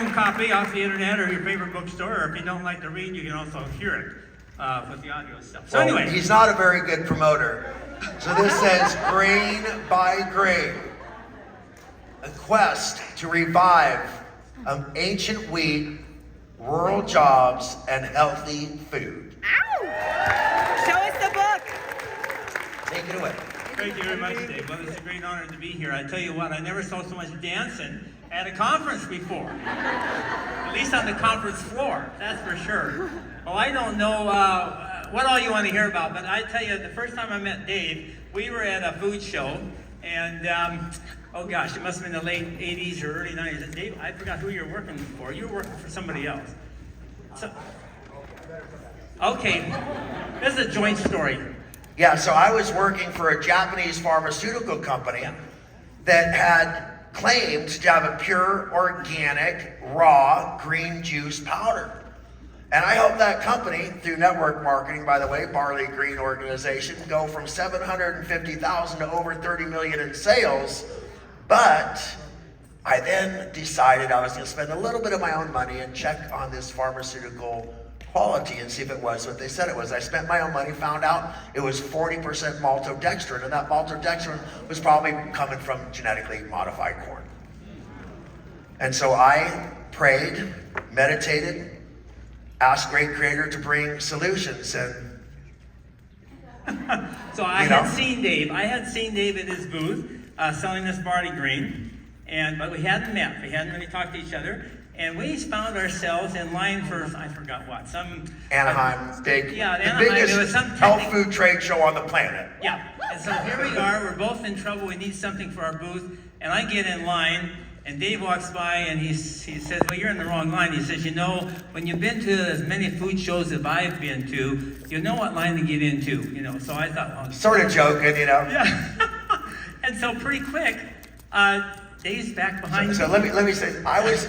home copy off the internet or your favorite bookstore, or if you don't like to read, you can also hear it with the audio stuff. So anyway. He's not a very good promoter. So this says, grain by grain, a quest to revive ancient wheat, rural jobs, and healthy food. Ow! Show us the book. Take it away. Thank you very much, Dave. Well, it's a great honor to be here. I tell you what, I never saw so much dancing at a conference before. At least on the conference floor, that's for sure. Well, I don't know what all you want to hear about, but I tell you, the first time I met Dave, we were at a food show, and oh gosh, it must have been the late 80s or early 90s. And Dave, I forgot who you were working for. You were working for somebody else. So, okay, this is a joint story. Yeah, so I was working for a Japanese pharmaceutical company that had claimed to have a pure, organic, raw, green juice powder. And I helped that company, through network marketing, by the way, Barley Green Organization, go from $750,000 to over $30 million in sales. But I then decided I was going to spend a little bit of my own money and check on this pharmaceutical quality and see if it was what they said it was. I spent my own money, found out it was 40% maltodextrin, and that maltodextrin was probably coming from genetically modified corn. And so I prayed, meditated, asked Great Creator to bring solutions, and so I had seen Dave. I had seen Dave at his booth selling this barley green, but we hadn't met. We hadn't really talked to each other. And we found ourselves in line for, I forgot what, some... Anaheim, the Anaheim, biggest there was some health food trade show on the planet. Yeah, and so here we are, we're both in trouble, we need something for our booth, and I get in line, and Dave walks by, and he says, well, you're in the wrong line. He says, you know, when you've been to as many food shows as I've been to, you know what line to get into, so I thought... well, sort of joking, Yeah, and so pretty quick, Dave's back behind me. So let me say, I was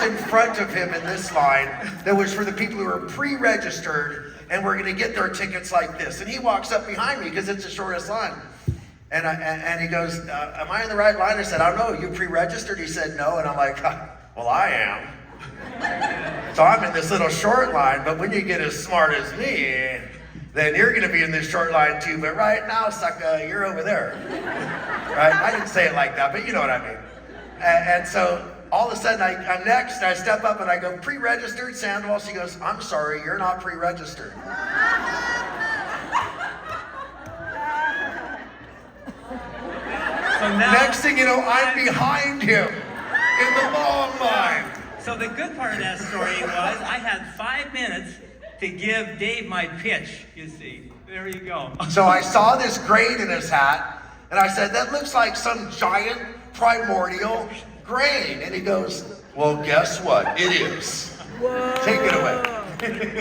in front of him in this line that was for the people who were pre-registered and were going to get their tickets like this. And he walks up behind me because it's the shortest line. And he goes, am I in the right line? I said, I don't know, you pre-registered? He said, no. And I'm like, well, I am. So I'm in this little short line, but when you get as smart as me, then you're going to be in this short line too. But right now, sucker, you're over there. Right? I didn't say it like that, but you know what I mean. And so all of a sudden, I'm next. I step up and I go, pre-registered, Sandoval. She goes, I'm sorry, you're not pre-registered. So now, next thing you know, I'm behind him in the long line. So the good part of that story was I had 5 minutes to give Dave my pitch, you see. There you go. So I saw this grain in his hat, and I said, that looks like some giant primordial grain. And he goes, well, guess what? It is. Whoa. Take it away.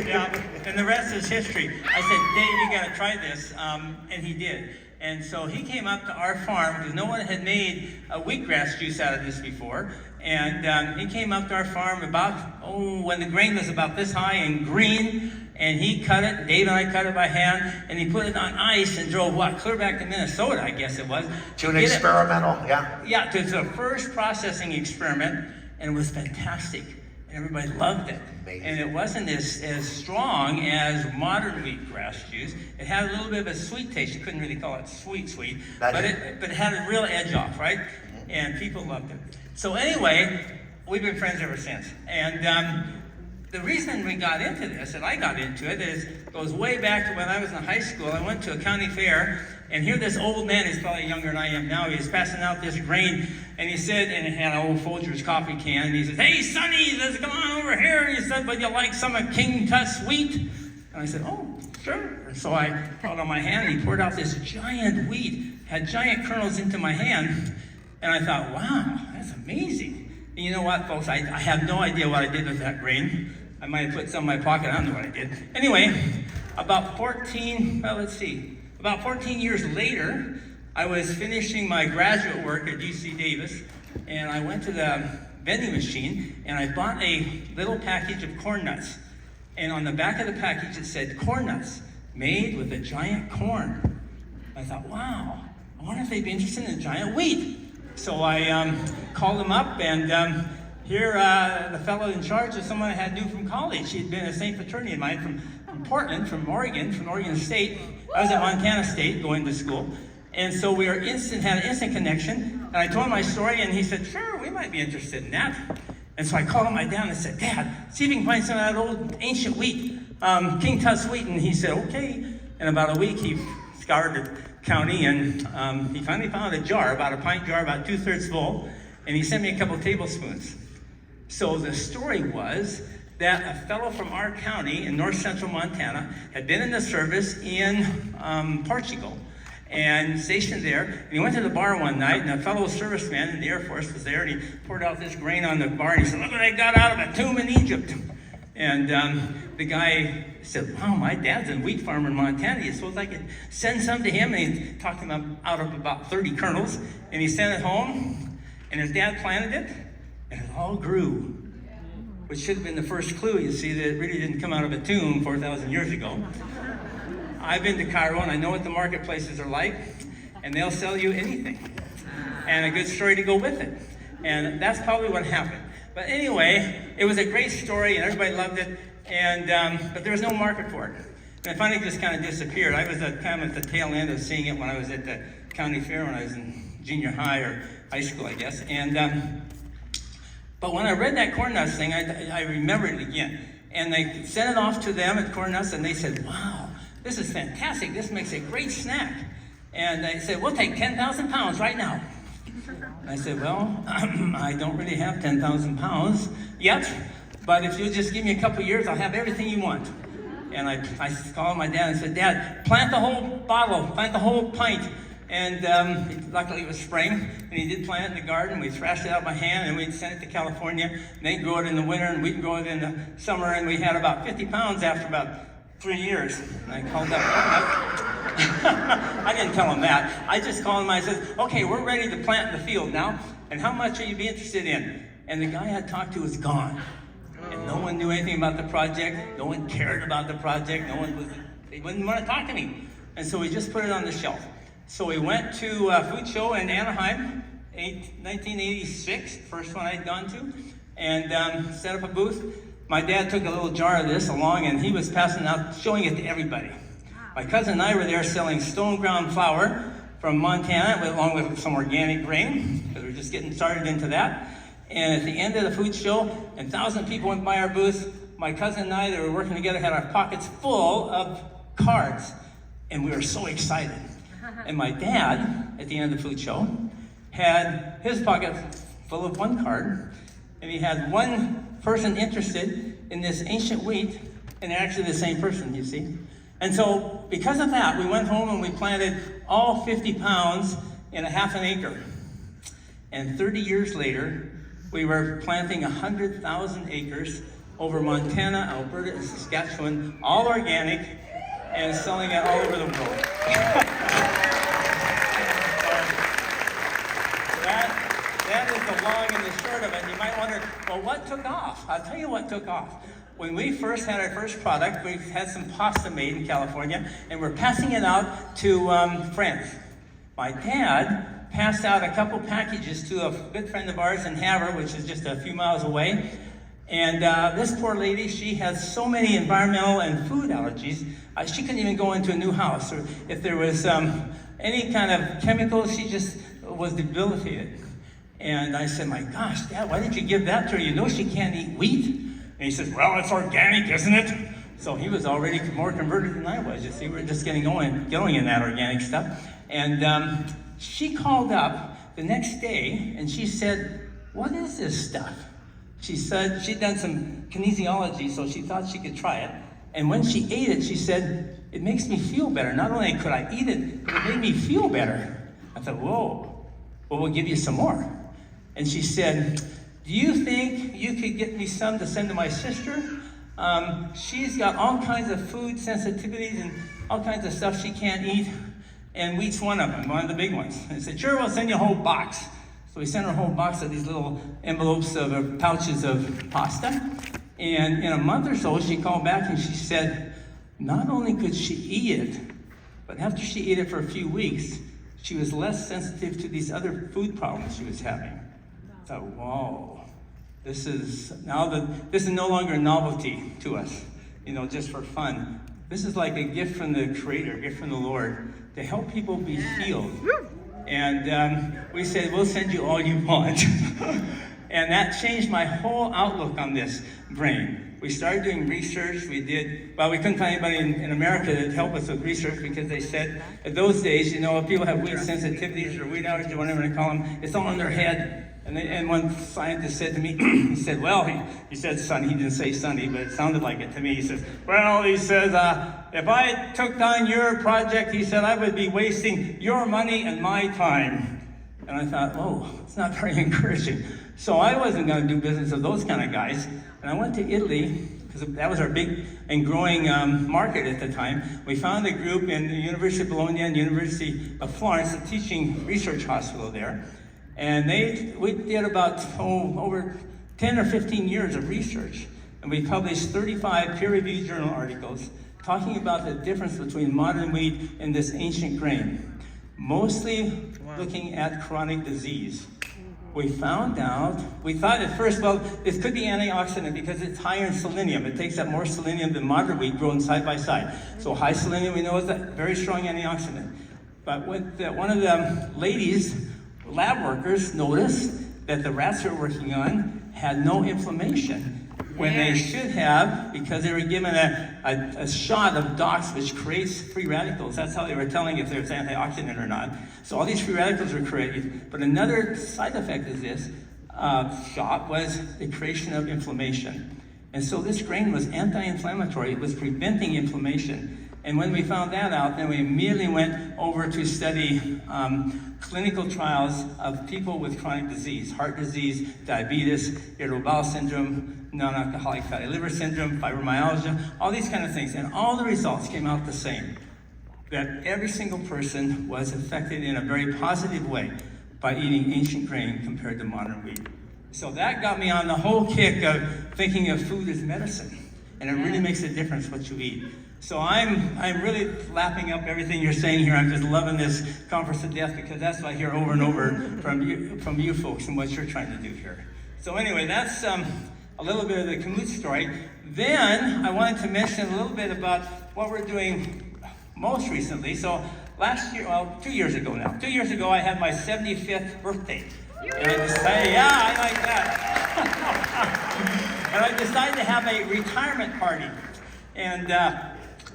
Yeah, and the rest is history. I said, Dave, you gotta try this, and he did. And so he came up to our farm, because no one had made a wheatgrass juice out of this before. And he came up to our farm when the grain was about this high and green, and he cut it, Dave and I cut it by hand, and he put it on ice and drove, clear back to Minnesota, I guess it was. To an experimental, Yeah, to the first processing experiment, and it was fantastic. Everybody loved it. Amazing. And it wasn't as strong as modern wheatgrass juice. It had a little bit of a sweet taste. You couldn't really call it sweet, but it had a real edge off, right? Mm-hmm. And people loved it. So anyway, we've been friends ever since. And the reason we got into this, and I got into it, goes way back to when I was in high school. I went to a county fair, and here this old man, he's probably younger than I am now, he was passing out this grain, and he said, and it had an old Folgers coffee can, and he said, hey, Sonny, let's come on over here. And he said, would you like some of King Tut's wheat? And I said, oh, sure. And so I held on my hand, and he poured out this giant wheat, had giant kernels into my hand, and I thought, wow, that's amazing. And you know what, folks, I have no idea what I did with that grain. I might have put some in my pocket, I don't know what I did. Anyway, about 14 years later, I was finishing my graduate work at UC Davis, and I went to the vending machine, and I bought a little package of corn nuts. And on the back of the package, it said, corn nuts, made with a giant corn. I thought, wow, I wonder if they'd be interested in a giant wheat. So I called them up, and here, the fellow in charge of someone I had knew from college. He'd been a St. Fraternity of mine from Portland, from Oregon State. I was at Montana State going to school. And so we had an instant connection. And I told him my story, and he said, sure, we might be interested in that. And so I called my dad and I said, Dad, see if you can find some of that old ancient wheat, King Tut's wheat. And he said, okay. In about a week, he scoured the county, and he finally found a jar, about a pint jar, about 2/3 full, and he sent me a couple tablespoons. So the story was that a fellow from our county in north central Montana had been in the service in Portugal and stationed there. And he went to the bar one night, and a fellow serviceman in the Air Force was there, and he poured out this grain on the bar, and he said, look what I got out of a tomb in Egypt. And the guy said, wow, my dad's a wheat farmer in Montana. You suppose I could send some to him? And he talked him out of about 30 kernels, and he sent it home, and his dad planted it, and it all grew, which should have been the first clue, you see, that it really didn't come out of a tomb 4,000 years ago. I've been to Cairo, and I know what the marketplaces are like, and they'll sell you anything, and a good story to go with it. And that's probably what happened. But anyway, it was a great story, and everybody loved it, and but there was no market for it. And it finally just kind of disappeared. I was kind of at the tail end of seeing it when I was at the county fair when I was in junior high or high school, I guess. And but when I read that corn nuts thing, I remembered it again. And they sent it off to them at Corn Nuts, and they said, wow, this is fantastic. This makes a great snack. And they said, we'll take 10,000 pounds right now. And I said, well, I don't really have 10,000 pounds yet, but if you'll just give me a couple years, I'll have everything you want. And I called my dad and said, Dad, plant the whole bottle, plant the whole pint. And luckily it was spring, and he did plant it in the garden. We thrashed it out by hand, and we'd send it to California. And they grow it in the winter, and we'd grow it in the summer, and we had about 50 pounds after about 3 years. And I called up. I didn't tell him that. I just called him. I said, okay, we're ready to plant in the field now, and how much are you be interested in? And the guy I had talked to was gone. And no one knew anything about the project. No one cared about the project. They wouldn't want to talk to me. And so we just put it on the shelf. So we went to a food show in Anaheim, 1986, first one I'd gone to, and set up a booth. My dad took a little jar of this along, and he was passing out, showing it to everybody. My cousin and I were there selling stone ground flour from Montana, along with some organic grain, because we were just getting started into that. And at the end of the food show, and 1,000 people went by our booth, my cousin and I that were working together had our pockets full of cards, and we were so excited. And my dad, at the end of the food show, had his pocket full of one card, and he had one person interested in this ancient wheat, and they're actually the same person, you see. And so, because of that, we went home and we planted all 50 pounds in a half an acre. And 30 years later, we were planting 100,000 acres over Montana, Alberta, and Saskatchewan, all organic, and selling it all over the world. That is the long and the short of it. You might wonder, well, what took off? I'll tell you what took off. When we first had our first product, we had some pasta made in California, and we're passing it out to friends. My dad passed out a couple packages to a good friend of ours in Havre, which is just a few miles away. And this poor lady, she has so many environmental and food allergies, she couldn't even go into a new house. Or if there was any kind of chemicals, she just was debilitated. And I said, my gosh, Dad, why did you give that to her? You know she can't eat wheat. And he says, well, it's organic, isn't it? So he was already more converted than I was. You see, we're just getting going in that organic stuff. And she called up the next day, and she said, what is this stuff? She said she'd done some kinesiology, so she thought she could try it. And when she ate it, she said, it makes me feel better. Not only could I eat it, but it made me feel better. I thought, whoa, well, we'll give you some more. And she said, do you think you could get me some to send to my sister? She's got all kinds of food sensitivities and all kinds of stuff she can't eat, and wheat's one of them, one of the big ones. And I said, sure, we'll send you a whole box. So we sent her a whole box of these little envelopes of pouches of pasta. And in a month or so, she called back and she said, not only could she eat it, but after she ate it for a few weeks, she was less sensitive to these other food problems she was having. I thought, whoa, This is no longer a novelty to us, just for fun. This is like a gift from the Creator, a gift from the Lord to help people be healed. And we said, we'll send you all you want. And that changed my whole outlook on this grain. We started doing research. We couldn't find anybody in America that helped us with research because they said, in those days, if people have weed sensitivities or weed allergies or whatever they call them, it's all in their head. And one scientist said to me, he said, well, he said sunny, he didn't say sunny, but it sounded like it to me. He says, if I took on your project, he said, I would be wasting your money and my time. And I thought, whoa, it's not very encouraging. So I wasn't going to do business with those kind of guys. And I went to Italy, because that was our big and growing market at the time. We found a group in the University of Bologna and University of Florence, a teaching research hospital there. And we did about over 10 or 15 years of research. And we published 35 peer-reviewed journal articles talking about the difference between modern wheat and this ancient grain. Mostly looking at chronic disease. We found out, we thought at first, well, this could be antioxidant because it's higher in selenium. It takes up more selenium than modern wheat grown side by side. So high selenium, we know, is a very strong antioxidant. But one of the lab workers noticed that the rats they were working on had no inflammation when they should have, because they were given a shot of DOX, which creates free radicals. That's how they were telling if there's antioxidant or not. So all these free radicals were created. But another side effect of this shot was the creation of inflammation. And so this grain was anti-inflammatory. It was preventing inflammation. And when we found that out, then we immediately went over to study clinical trials of people with chronic disease, heart disease, diabetes, irritable bowel syndrome, non-alcoholic fatty liver syndrome, fibromyalgia, all these kind of things. And all the results came out the same, that every single person was affected in a very positive way by eating ancient grain compared to modern wheat. So that got me on the whole kick of thinking of food as medicine. And it really makes a difference what you eat. So I'm really lapping up everything you're saying here. I'm just loving this conference to death because that's what I hear over and over from you folks and what you're trying to do here. So anyway, that's a little bit of the Kamut story. Then I wanted to mention a little bit about what we're doing most recently. So last year, 2 years ago now. 2 years ago I had my 75th birthday. And I decided, I like that. And I decided to have a retirement party. And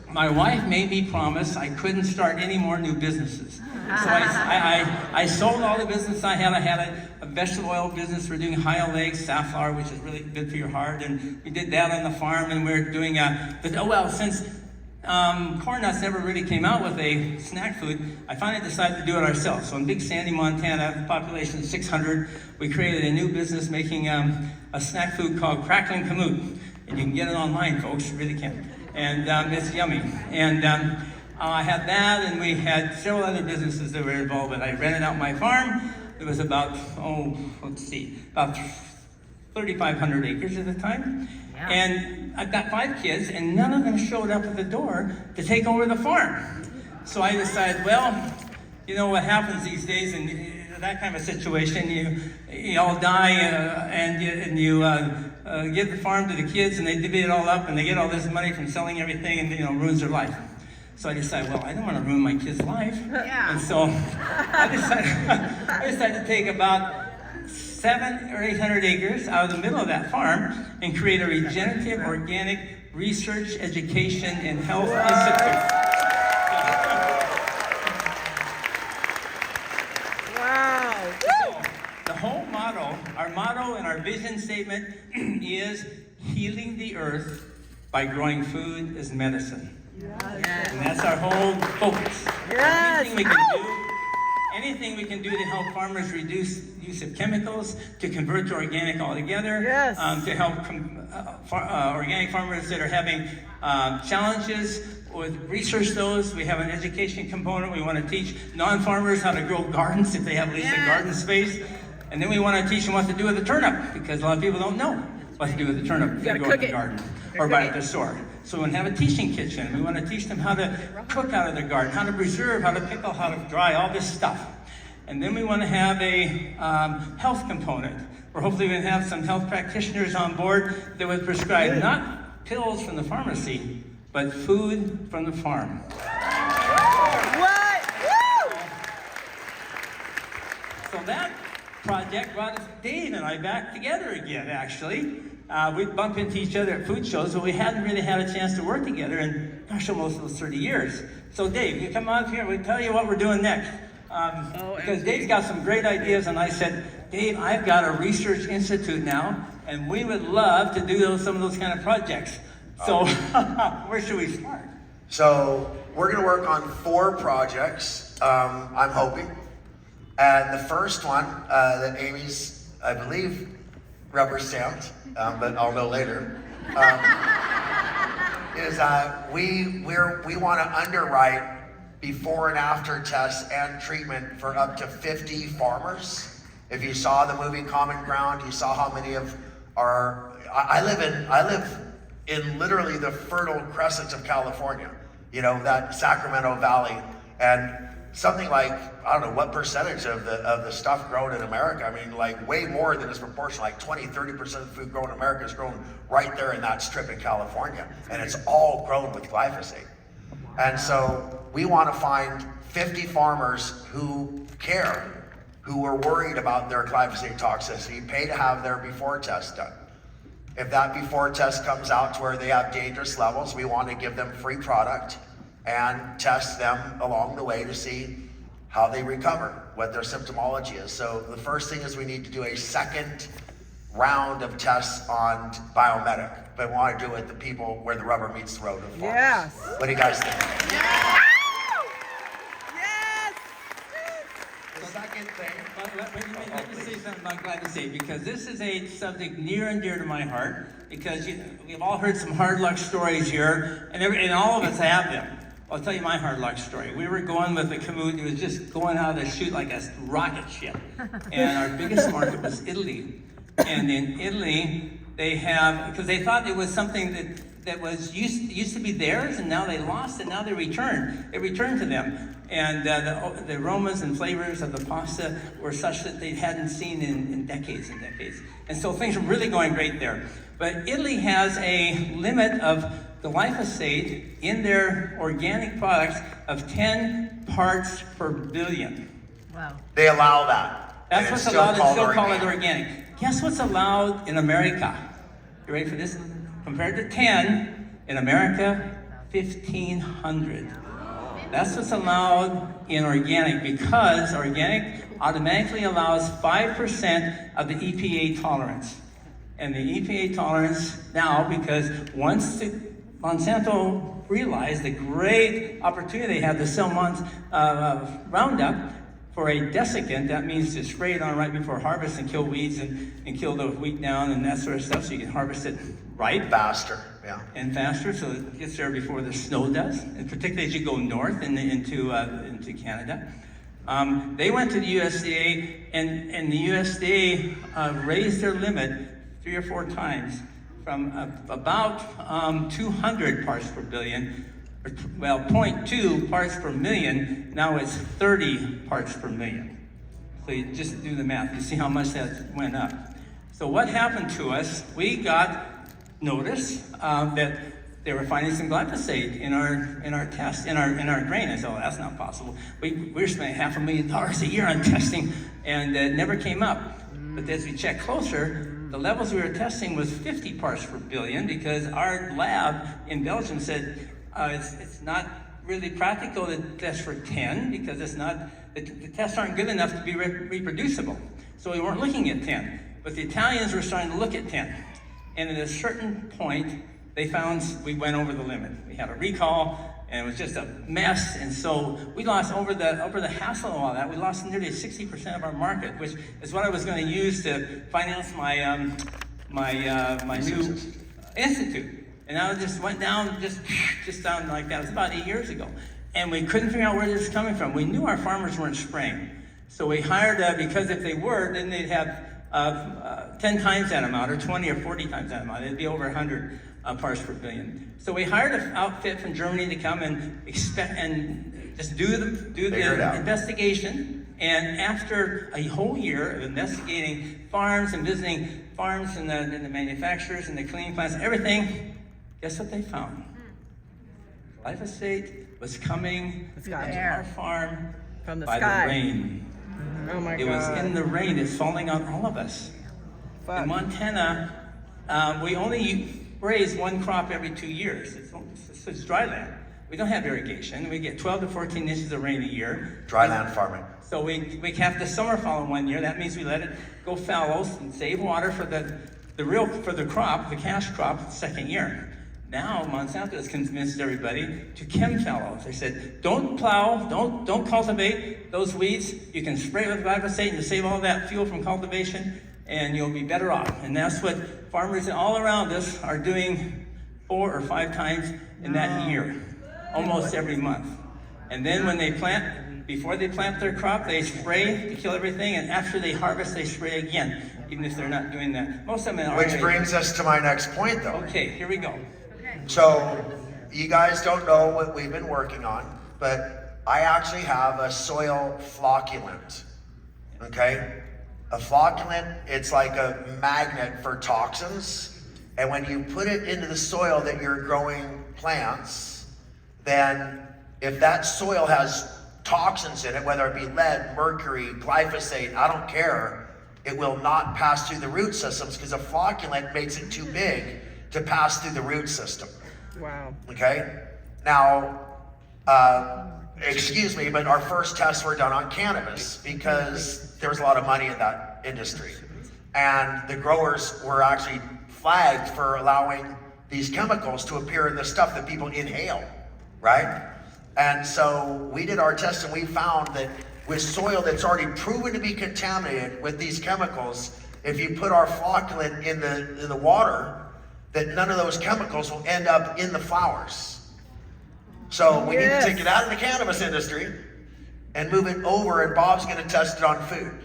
my wife made me promise I couldn't start any more new businesses. So I sold all the business I had. I had a vegetable oil business. We're doing high oleic safflower, which is really good for your heart. And we did that on the farm. And we're doing since corn nuts never really came out with a snack food, I finally decided to do it ourselves. So in Big Sandy, Montana, population of 600, we created a new business making a snack food called Crackling Kamut. And you can get it online, folks, you really can. And it's yummy. And I had that, and we had several other businesses that were involved. And I rented out my farm. It was about 3,500 acres at the time. Yeah. And I've got 5 kids, and none of them showed up at the door to take over the farm. So I decided, well, you know what happens these days in that kind of situation, you all die and you give the farm to the kids, and they divvy it all up, and they get all this money from selling everything, and ruins their life. So I decided, well, I don't want to ruin my kid's life. Yeah. And so I decided to take about 700 or 800 acres out of the middle of that farm and create a regenerative, organic research, education, and health institute. Wow. So, the whole motto, our motto and our vision statement is healing the earth by growing food as medicine. Yes. And that's our whole focus. Yes. Anything we can do to help farmers reduce use of chemicals, to convert to organic altogether, yes. To help organic farmers that are having challenges with research those. We have an education component. We want to teach non-farmers how to grow gardens if they have at least a garden space. And then we want to teach them what to do with the turnip, because a lot of people don't know what to do with the turnip if they grow in the garden or buy it at the store. So we want to have a teaching kitchen. We want to teach them how to cook out of the garden, how to preserve, how to pickle, how to dry, all this stuff. And then we want to have a health component. We're hopefully going to have some health practitioners on board that would prescribe not pills from the pharmacy, but food from the farm. What? Woo! So that project brought Dave and I back together again, actually. We'd bump into each other at food shows, but we hadn't really had a chance to work together in, gosh, almost those 30 years. So Dave, you come on up here, we'll tell you what we're doing next. Because Dave's got some great ideas, and I said, Dave, I've got a research institute now, and we would love to do some of those kind of projects. So where should we start? So we're going to work on 4 projects, I'm hoping. And the first one that Amy's, I believe, rubber stamped, but I'll know later, is we want to underwrite before and after tests and treatment for up to 50 farmers. If you saw the movie Common Ground, you saw how many of our, I live in literally the Fertile Crescent of California, you know, that Sacramento Valley, and something like, I don't know what percentage of the stuff grown in America, I mean, like way more than is proportional, like 20-30% of the food grown in America is grown right there in that strip in California, and it's all grown with glyphosate. And so we want to find 50 farmers who care, who are worried about their glyphosate toxicity, pay to have their before test done. If that before test comes out to where they have dangerous levels, we want to give them free product and test them along the way to see how they recover, what their symptomology is. So the first thing is we need to do a second round of tests on biomedic, but we want to do it with the people where the rubber meets the road of farmers. Yes. What do you guys think? Yes. The second thing, Let me say something about glyphosate, because this is a subject near and dear to my heart, because we've all heard some hard luck stories here, and all of us have them. I'll tell you my hard luck story. We were going with the Kamut. It was just going out of the chute like a rocket ship. And our biggest market was Italy. And in Italy, they have, because they thought it was something that was used to be theirs, and now they lost, and now they returned. It returned to them. And the aromas and flavors of the pasta were such that they hadn't seen in decades and decades. And so things were really going great there. But Italy has a limit of glyphosate in their organic products of 10 parts per billion. Wow. they allow that. That's and what's it's allowed, and still called call it organic. Guess what's allowed in America? You ready for this? Compared to 10, in America, 1,500. That's what's allowed in organic, because organic automatically allows 5% of the EPA tolerance. And the EPA tolerance now, because once Monsanto realized the great opportunity they had to sell Roundup for a desiccant, that means to spray it on right before harvest and kill weeds and kill the wheat down and that sort of stuff, so you can harvest it right. Faster, yeah. And faster, so it gets there before the snow does, and particularly as you go north into Canada. They went to the USDA, and the USDA raised their limit 3 or 4 times from about 200 parts per billion, well, 0.2 parts per million, now it's 30 parts per million. So you just do the math, you see how much that went up. So what happened to us, we got notice that they were finding some glyphosate in our test, in our grain. I said, oh, that's not possible. We were spending $500,000 a year on testing, and it never came up. But as we checked closer, the levels we were testing was 50 parts per billion, because our lab in Belgium said it's not really practical to test for 10, because it's not, the tests aren't good enough to be reproducible. So we weren't looking at 10, but the Italians were starting to look at 10. And at a certain point, they found we went over the limit. We had a recall, and it was just a mess. And so we lost over the hassle of all that. We lost nearly 60% of our market, which is what I was going to use to finance my my new institute. And I just went down, just down like that. It was about 8 years ago, and we couldn't figure out where this was coming from. We knew our farmers weren't spraying, so we hired because if they were, then they'd have 10 times that amount, or 20 or 40 times that amount. It'd be over 100 parts per billion. So we hired an outfit from Germany to come and just do the investigation And after a whole year of investigating farms and visiting farms and the manufacturers and the cleaning plants, everything, guess what they found? Glyphosate was coming into our farm From the by sky. the rain. Oh my It God. was in the rain. It's falling on all of us. Fuck. In Montana, we only raise one crop every 2 years. It's dry land. We don't have irrigation. We get 12 to 14 inches of rain a year. Dry land farming. So we have the summer fallow 1 year. That means we let it go fallow and save water for the crop, the cash crop, the second year. Now Monsanto has convinced everybody to chem fallow. They said, don't plow, don't cultivate those weeds. You can spray with glyphosate and save all that fuel from cultivation, and you'll be better off. And that's what farmers all around us are doing 4 or 5 times in that year, almost every month. And then when they plant, before they plant their crop, they spray to kill everything, and after they harvest, they spray again, even if they're not doing that. Most of them are. Which brings us to my next point, though. Okay, here we go. So, you guys don't know what we've been working on, but I actually have a soil flocculant. Okay? A flocculant, it's like a magnet for toxins. And when you put it into the soil that you're growing plants, then if that soil has toxins in it, whether it be lead, mercury, glyphosate, I don't care, it will not pass through the root systems because a flocculant makes it too big to pass through the root system. Wow. Okay? Now, excuse me, but our first tests were done on cannabis because there was a lot of money in that industry. And the growers were actually flagged for allowing these chemicals to appear in the stuff that people inhale, right? And so we did our tests and we found that with soil that's already proven to be contaminated with these chemicals, if you put our flocculant in the water, that none of those chemicals will end up in the flowers. So we need to take it out of the cannabis industry and move it over, and Bob's gonna test it on food.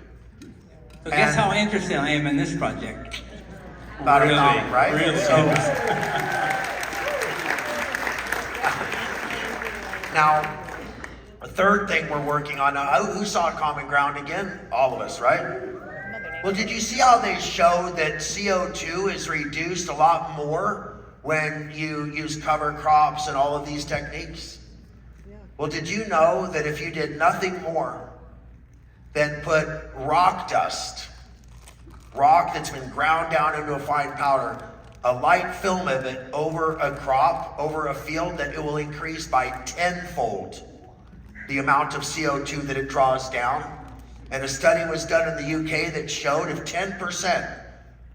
So guess how interested I am in this project? About Really, an hour, right? really So, now, a third thing we're working on, now, who saw Common Ground again? All of us, right? Well, did you see how they showed that CO2 is reduced a lot more when you use cover crops and all of these techniques? Well, did you know that if you did nothing more than put rock dust, rock that's been ground down into a fine powder, a light film of it over a crop, over a field, that it will increase by 10-fold the amount of CO2 that it draws down? And a study was done in the UK that showed if 10%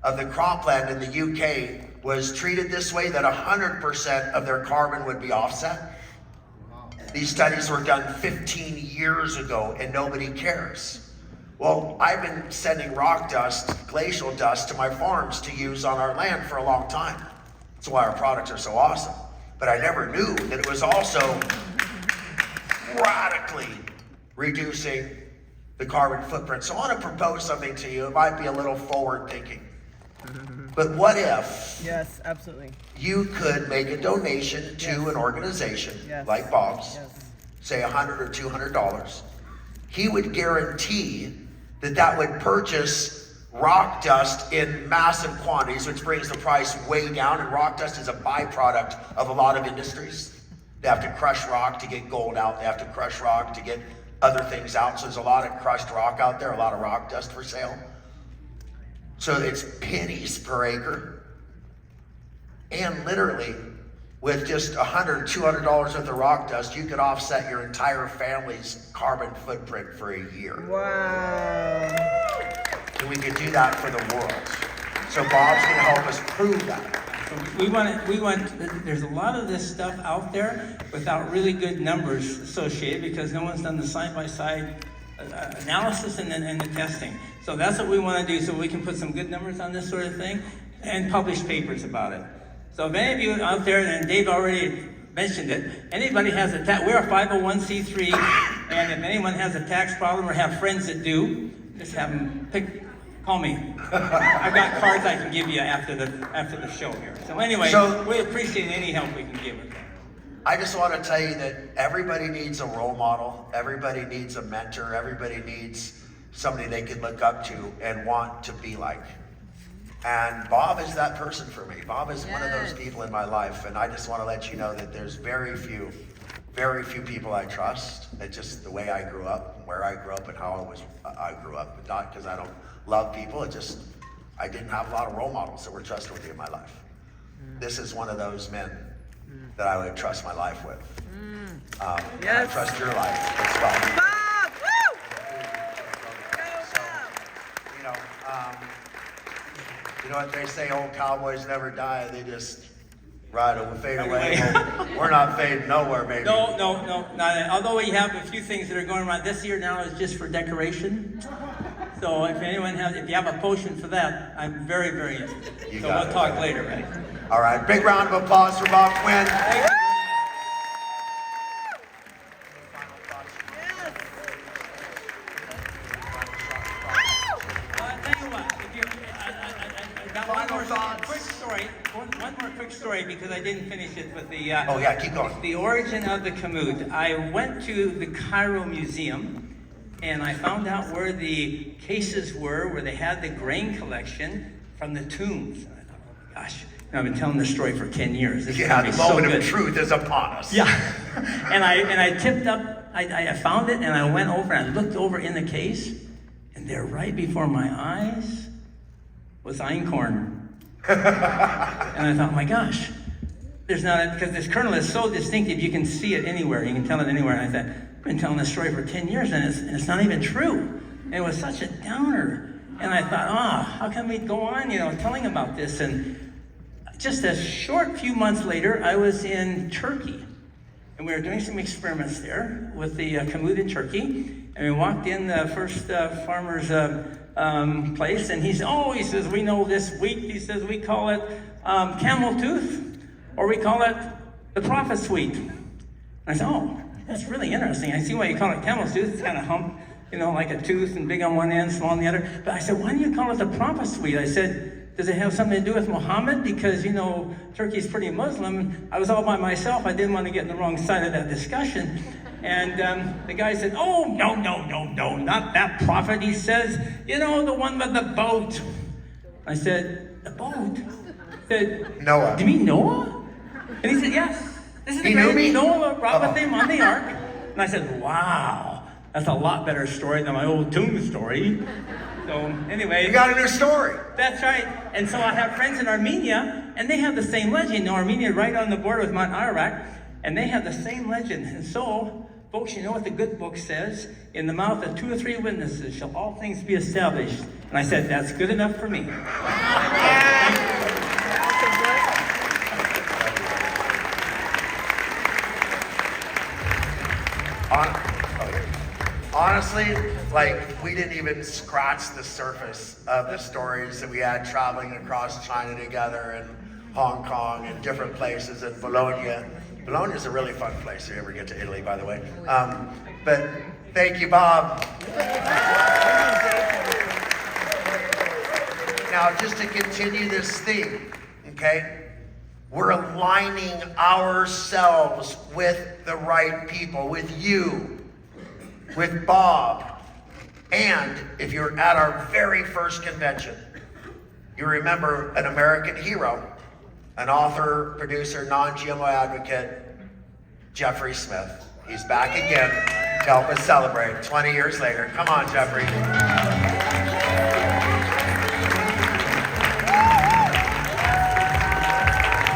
of the cropland in the UK was treated this way, that 100% of their carbon would be offset. These studies were done 15 years ago and nobody cares. Well, I've been sending rock dust, glacial dust to my farms to use on our land for a long time. That's why our products are so awesome. But I never knew that it was also radically reducing the carbon footprint. So I want to propose something to you. It might be a little forward thinking. But what if Yes, absolutely. you could make a donation to an organization like Bob's, say $100 or $200. He would guarantee that that would purchase rock dust in massive quantities, which brings the price way down. And rock dust is a byproduct of a lot of industries. They have to crush rock to get gold out. They have to crush rock to get other things out. So there's a lot of crushed rock out there, a lot of rock dust for sale. So it's pennies per acre. And literally, with just $100, $200 worth of rock dust, you could offset your entire family's carbon footprint for a year. Wow. And we could do that for the world. So Bob's gonna help us prove that. We want, there's a lot of this stuff out there without really good numbers associated because no one's done the side-by-side analysis and the testing. So that's what we want to do, so we can put some good numbers on this sort of thing and publish papers about it. So if any of you out there, and Dave already mentioned it, anybody has a tax, we're a 501c3, and if anyone has a tax problem or have friends that do, just have them call me. I've got cards I can give you after the show here. So anyway, we appreciate any help we can give with that. I just want to tell you that everybody needs a role model. Everybody needs a mentor. Everybody needs somebody they can look up to and want to be like. And Bob is that person for me. Bob is one of those people in my life. And I just want to let you know that there's very few people I trust. That just the way I grew up, where I grew up, and how I grew up. But not because I don't love people. It just, I didn't have a lot of role models that were trustworthy in my life. This is one of those men that I would trust my life with. And I trust your life as well. Bob! Woo! You know what they say, old cowboys never die, they just ride away, fade away. Well, we're not fading nowhere, baby. No, not, although we have a few things that are going around. This year now is just for decoration. So if you have a potion for that, I'm very, very interested. So we'll talk later, right? All right, big round of applause for Bob Quinn. Thank you. One more quick story because I didn't finish it with the oh yeah, keep going. The origin of the Kamut. I went to the Cairo Museum and I found out where the cases were, where they had the grain collection from the tombs. And I thought, oh my gosh, I've been telling this story for 10 years. This is gonna be the so moment good. of truth is upon us. Yeah, and I tipped up. I found it and I went over and I looked over in the case, and there, right before my eyes, was einkorn. And I thought, oh my gosh, there's not, because this kernel is so distinctive, you can see it anywhere, you can tell it anywhere. And I thought, I've been telling this story for 10 years and it's not even true. And it was such a downer. And I thought, how can we go on, telling about this? And just a short few months later, I was in Turkey. And we were doing some experiments there with the Kamut in Turkey. And we walked in the first farmer's place, and he says, we know this wheat. He says, we call it camel tooth, or we call it the prophet's wheat. And I said, oh, that's really interesting. I see why you call it camel's tooth. It's kind of hump, like a tooth and big on one end, small on the other. But I said, why do you call it the prophet's wheat? I said, does it have something to do with Muhammad? Because, Turkey's pretty Muslim. I was all by myself. I didn't want to get in the wrong side of that discussion. And the guy said, oh, no, not that prophet. He says, the one with the boat. I said, the boat? He said, Noah. Do you mean Noah? And he said, yes. This is the great Noah brought with him on the ark. And I said, wow, that's a lot better story than my old tomb story. So anyway. You got a new story. That's right. And so I have friends in Armenia, and they have the same legend. Armenia right on the border with Mount Ararat, and they have the same legend. And so, folks, you know what the good book says? In the mouth of 2 or 3 witnesses shall all things be established. And I said, that's good enough for me. Honestly, we didn't even scratch the surface of the stories that we had traveling across China together and Hong Kong and different places and Bologna. Bologna is a really fun place if you ever get to Italy, by the way. But thank you, Bob. Now, just to continue this theme, okay? We're aligning ourselves with the right people, with you, with Bob. And if you're at our very first convention, you remember an American hero, an author, producer, non-GMO advocate, Jeffrey Smith. He's back again to help us celebrate 20 years later. Come on, Jeffrey.